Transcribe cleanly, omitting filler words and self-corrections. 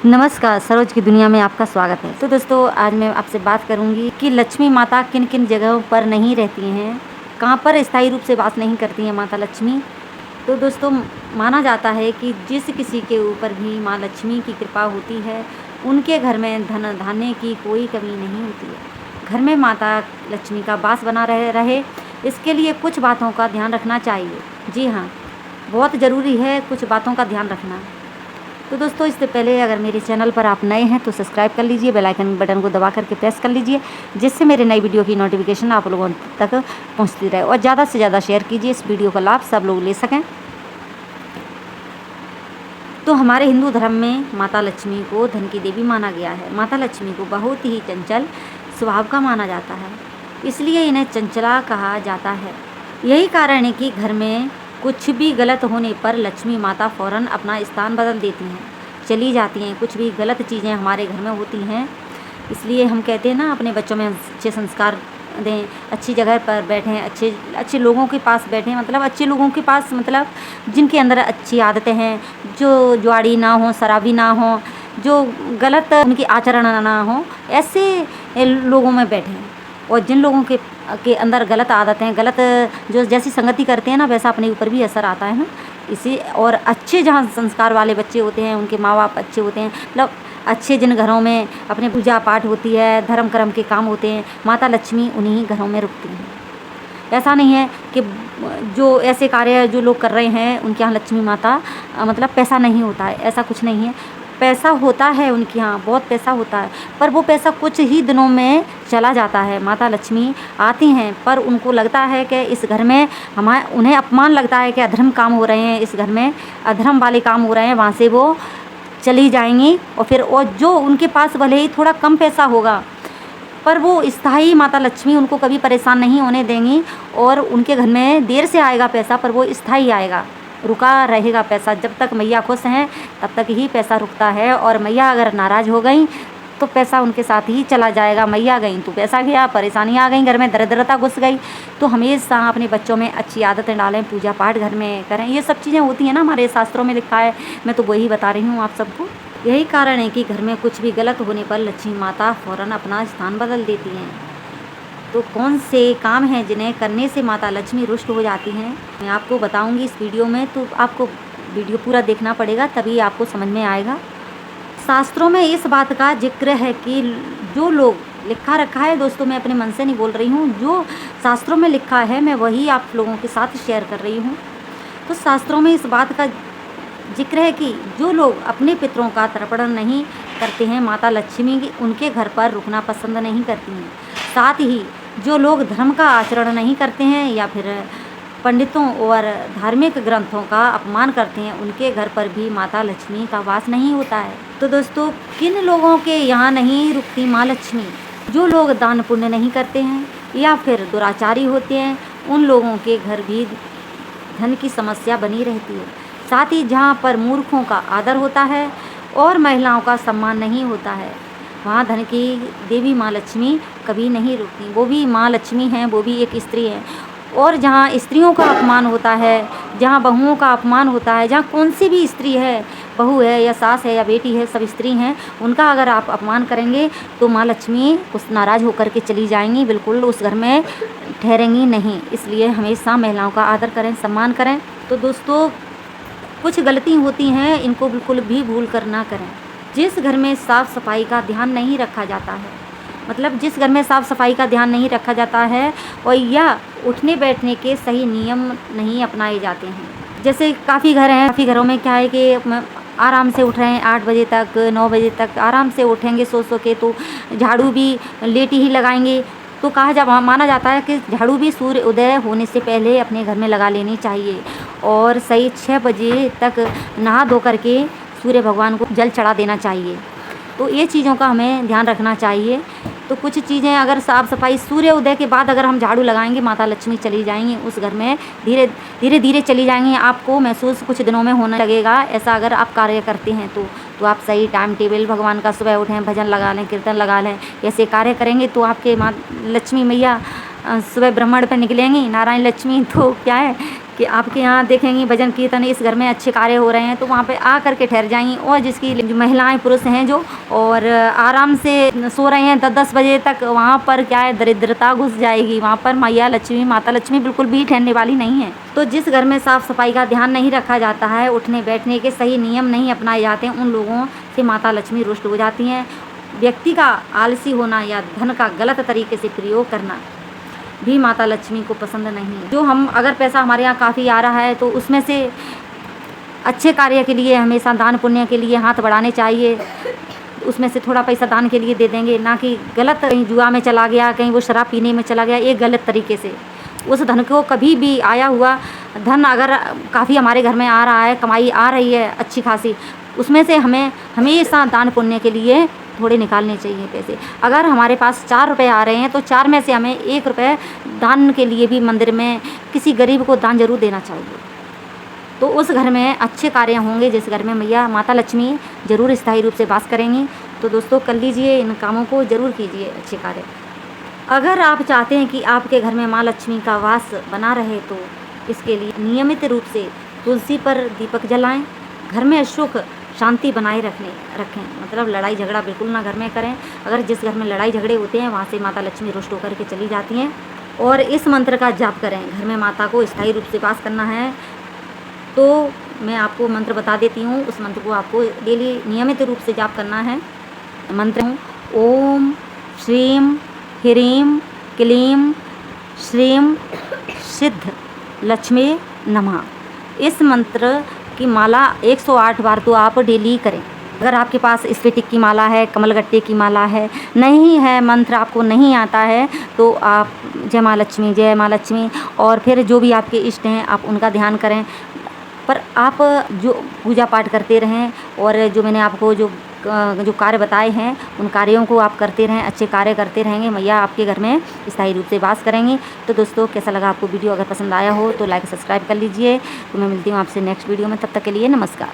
नमस्कार, सरोज की दुनिया में आपका स्वागत है। तो दोस्तों, आज मैं आपसे बात करूंगी कि लक्ष्मी माता किन किन जगहों पर नहीं रहती हैं, कहां पर स्थायी रूप से वास नहीं करती हैं माता लक्ष्मी। तो दोस्तों, माना जाता है कि जिस किसी के ऊपर भी माँ लक्ष्मी की कृपा होती है, उनके घर में धन धान्य की कोई कमी नहीं होती है। घर में माता लक्ष्मी का वास बना रहे इसके लिए कुछ बातों का ध्यान रखना चाहिए। जी हाँ, बहुत ज़रूरी है कुछ बातों का ध्यान रखना। तो दोस्तों, इससे पहले अगर मेरे चैनल पर आप नए हैं तो सब्सक्राइब कर लीजिए, बेल आइकन बटन को दबा करके प्रेस कर लीजिए, जिससे मेरे नई वीडियो की नोटिफिकेशन आप लोगों तक पहुंचती रहे। और ज़्यादा से ज़्यादा शेयर कीजिए, इस वीडियो का लाभ सब लोग ले सकें। तो हमारे हिंदू धर्म में माता लक्ष्मी को धन की देवी माना गया है। माता लक्ष्मी को बहुत ही चंचल स्वभाव का माना जाता है, इसलिए इन्हें चंचला कहा जाता है। यही कारण है कि घर में कुछ भी गलत होने पर लक्ष्मी माता फ़ौरन अपना स्थान बदल देती हैं, चली जाती हैं। कुछ भी गलत चीज़ें हमारे घर में होती हैं, इसलिए हम कहते हैं ना, अपने बच्चों में अच्छे संस्कार दें, अच्छी जगह पर बैठें, अच्छे लोगों के पास बैठें। मतलब अच्छे लोगों के पास, मतलब जिनके अंदर अच्छी आदतें हैं, जो जुआड़ी ना हो, शराबी ना हो, जो गलत उनकी आचरण ना हो, ऐसे लोगों में बैठें। और जिन लोगों के अंदर गलत आदतें, गलत जो जैसी संगति करते हैं ना, वैसा अपने ऊपर भी असर आता है ना। इसी और अच्छे जहाँ संस्कार वाले बच्चे होते हैं, उनके माँ बाप अच्छे होते हैं, मतलब अच्छे जिन घरों में अपने पूजा पाठ होती है, धर्म कर्म के काम होते हैं, माता लक्ष्मी उन्हीं घरों में रुकती हैं। ऐसा नहीं है कि जो ऐसे कार्य जो लोग कर रहे हैं उनके यहाँ लक्ष्मी माता मतलब पैसा नहीं होता है, ऐसा कुछ नहीं है। पैसा होता है उनके यहाँ, बहुत पैसा होता है, पर वो पैसा कुछ ही दिनों में चला जाता है। माता लक्ष्मी आती हैं, पर उनको लगता है कि इस घर में उन्हें अपमान लगता है कि अधर्म काम हो रहे हैं, इस घर में अधर्म वाले काम हो रहे हैं, वहाँ से वो चली जाएंगी। और जो उनके पास भले ही थोड़ा कम पैसा होगा, पर वो स्थायी माता लक्ष्मी उनको कभी परेशान नहीं होने देंगी। और उनके घर में देर से आएगा पैसा, पर वो स्थायी आएगा, रुका रहेगा पैसा। जब तक मैया खुश हैं तब तक ही पैसा रुकता है, और मैया अगर नाराज़ हो गई तो पैसा उनके साथ ही चला जाएगा। मैया गई तो पैसा गया, परेशानी आ गई, घर में दरिद्रता घुस गई। तो हमेशा अपने बच्चों में अच्छी आदतें डालें, पूजा पाठ घर में करें। ये सब चीज़ें होती हैं ना, हमारे शास्त्रों में लिखा है, मैं तो वही बता रही हूँ आप सबको। यही कारण है कि घर में कुछ भी गलत होने पर लक्ष्मी माता फ़ौरन अपना स्थान बदल देती हैं। तो कौन से काम हैं जिन्हें करने से माता लक्ष्मी रुष्ट हो जाती हैं, मैं आपको बताऊंगी इस वीडियो में। तो आपको वीडियो पूरा देखना पड़ेगा, तभी आपको समझ में आएगा। शास्त्रों में इस बात का जिक्र है कि जो लोग लिखा रखा है, दोस्तों मैं अपने मन से नहीं बोल रही हूँ, जो शास्त्रों में लिखा है मैं वही आप लोगों के साथ शेयर कर रही हूँ। तो शास्त्रों में इस बात का जिक्र है कि जो लोग अपने पितरों का तर्पण नहीं करते हैं, माता लक्ष्मी की उनके घर पर रुकना पसंद नहीं करती हैं। साथ ही जो लोग धर्म का आचरण नहीं करते हैं या फिर पंडितों और धार्मिक ग्रंथों का अपमान करते हैं, उनके घर पर भी माता लक्ष्मी का वास नहीं होता है। तो दोस्तों, किन लोगों के यहाँ नहीं रुकती माँ लक्ष्मी? जो लोग दान पुण्य नहीं करते हैं या फिर दुराचारी होते हैं, उन लोगों के घर भी धन की समस्या बनी रहती है। साथ ही जहाँ पर मूर्खों का आदर होता है और महिलाओं का सम्मान नहीं होता है, वहाँ धन की देवी माँ लक्ष्मी कभी नहीं रुकती। वो भी माँ लक्ष्मी हैं, वो भी एक स्त्री हैं। और जहाँ स्त्रियों का अपमान होता है, जहाँ बहुओं का अपमान होता है, जहाँ कौन सी भी स्त्री है, बहू है या सास है या बेटी है, सब स्त्री हैं, उनका अगर आप अपमान करेंगे तो माँ लक्ष्मी उस नाराज़ होकर के चली जाएंगी, बिल्कुल उस घर में ठहरेंगी नहीं। इसलिए हमेशा महिलाओं का आदर करें, सम्मान करें। तो दोस्तों, कुछ गलती होती हैं, इनको बिल्कुल भी भूल कर ना करें। जिस घर में साफ़ सफाई का ध्यान नहीं रखा जाता है, मतलब जिस घर में साफ़ सफाई का ध्यान नहीं रखा जाता है, और या उठने बैठने के सही नियम नहीं अपनाए जाते हैं। जैसे काफ़ी घर हैं, काफ़ी घरों में क्या है कि आराम से उठ रहे हैं, 8 बजे तक 9 बजे तक आराम से उठेंगे सो के, तो झाड़ू भी लेट ही लगाएंगे। तो माना जाता है कि झाड़ू भी सूर्य उदय होने से पहले अपने घर में लगा लेनी चाहिए, और सही 6 बजे तक नहा धो करके सूर्य भगवान को जल चढ़ा देना चाहिए। तो ये चीज़ों का हमें ध्यान रखना चाहिए। तो कुछ चीज़ें अगर साफ़ सफाई सूर्य उदय के बाद अगर हम झाड़ू लगाएंगे, माता लक्ष्मी चली जाएंगी उस घर में, धीरे धीरे चली जाएंगी। आपको महसूस कुछ दिनों में होने लगेगा। ऐसा अगर आप कार्य करते हैं तो आप सही टाइम टेबल भगवान का सुबह उठें, भजन लगा लें, कीर्तन लगा लें, ऐसे कार्य करेंगे तो आपके माँ लक्ष्मी मैया सुबह ब्रह्मांड पर निकलेंगी, नारायण लक्ष्मी। तो क्या है कि आपके यहाँ देखेंगी भजन कीर्तन इस घर में अच्छे कार्य हो रहे हैं तो वहाँ पे आ कर के ठहर जाएंगी। और जिसकी जो महिलाएं पुरुष हैं जो और आराम से सो रहे हैं 10-10 बजे तक, वहाँ पर क्या है दरिद्रता घुस जाएगी। वहाँ पर मैया लक्ष्मी माता लक्ष्मी बिल्कुल भी ठहरने वाली नहीं है। तो जिस घर में साफ़ सफाई का ध्यान नहीं रखा जाता है, उठने बैठने के सही नियम नहीं अपनाए जाते हैं, उन लोगों से माता लक्ष्मी रुष्ट हो जाती हैं। व्यक्ति का आलसी होना या धन का गलत तरीके से प्रयोग करना भी माता लक्ष्मी को पसंद नहीं है। जो हम अगर पैसा हमारे यहाँ काफ़ी आ रहा है तो उसमें से अच्छे कार्य के लिए हमेशा दान पुण्य के लिए हाथ बढ़ाने चाहिए। उसमें से थोड़ा पैसा दान के लिए दे देंगे, ना कि गलत कहीं जुआ में चला गया, कहीं वो शराब पीने में चला गया, एक गलत तरीके से। उस धन को कभी भी आया हुआ धन अगर काफ़ी हमारे घर में आ रहा है, कमाई आ रही है अच्छी खासी, उसमें से हमें हमेशा दान पुण्य के लिए थोड़े निकालने चाहिए पैसे। अगर हमारे पास 4 रुपये आ रहे हैं तो 4 में से हमें 1 रुपये दान के लिए भी मंदिर में किसी गरीब को दान जरूर देना चाहिए। तो उस घर में अच्छे कार्य होंगे जिस घर में मैया माता लक्ष्मी जरूर स्थायी रूप से वास करेंगी। तो दोस्तों कर लीजिए, इन कामों को ज़रूर कीजिए अच्छे कार्य। अगर आप चाहते हैं कि आपके घर में माँ लक्ष्मी का वास बना रहे तो इसके लिए नियमित रूप से तुलसी पर दीपक जलाएं। घर में सुख शांति बनाए रखें, मतलब लड़ाई झगड़ा बिल्कुल ना घर में करें। अगर जिस घर में लड़ाई झगड़े होते हैं वहाँ से माता लक्ष्मी रुष्ट होकर के चली जाती हैं। और इस मंत्र का जाप करें। घर में माता को स्थायी रूप से वास करना है तो मैं आपको मंत्र बता देती हूँ। उस मंत्र को आपको डेली नियमित रूप से जाप करना है। मंत्र ओम श्रीम ह्रीम क्लीम श्रीम सिद्ध लक्ष्मी नमः। इस मंत्र की माला 108 बार तो आप डेली करें। अगर आपके पास स्फटिक की माला है, कमलगट्टे की माला है, नहीं है, मंत्र आपको नहीं आता है तो आप जय माँ लक्ष्मी और फिर जो भी आपके इष्ट हैं आप उनका ध्यान करें। पर आप जो पूजा पाठ करते रहें और जो मैंने आपको जो कार्य बताए हैं उन कार्यों को आप करते रहें, अच्छे कार्य करते रहेंगे, मैया आपके घर में स्थायी रूप से वास करेंगी। तो दोस्तों कैसा लगा आपको वीडियो? अगर पसंद आया हो तो लाइक सब्सक्राइब कर लीजिए। तो मैं मिलती हूँ आपसे नेक्स्ट वीडियो में, तब तक के लिए नमस्कार।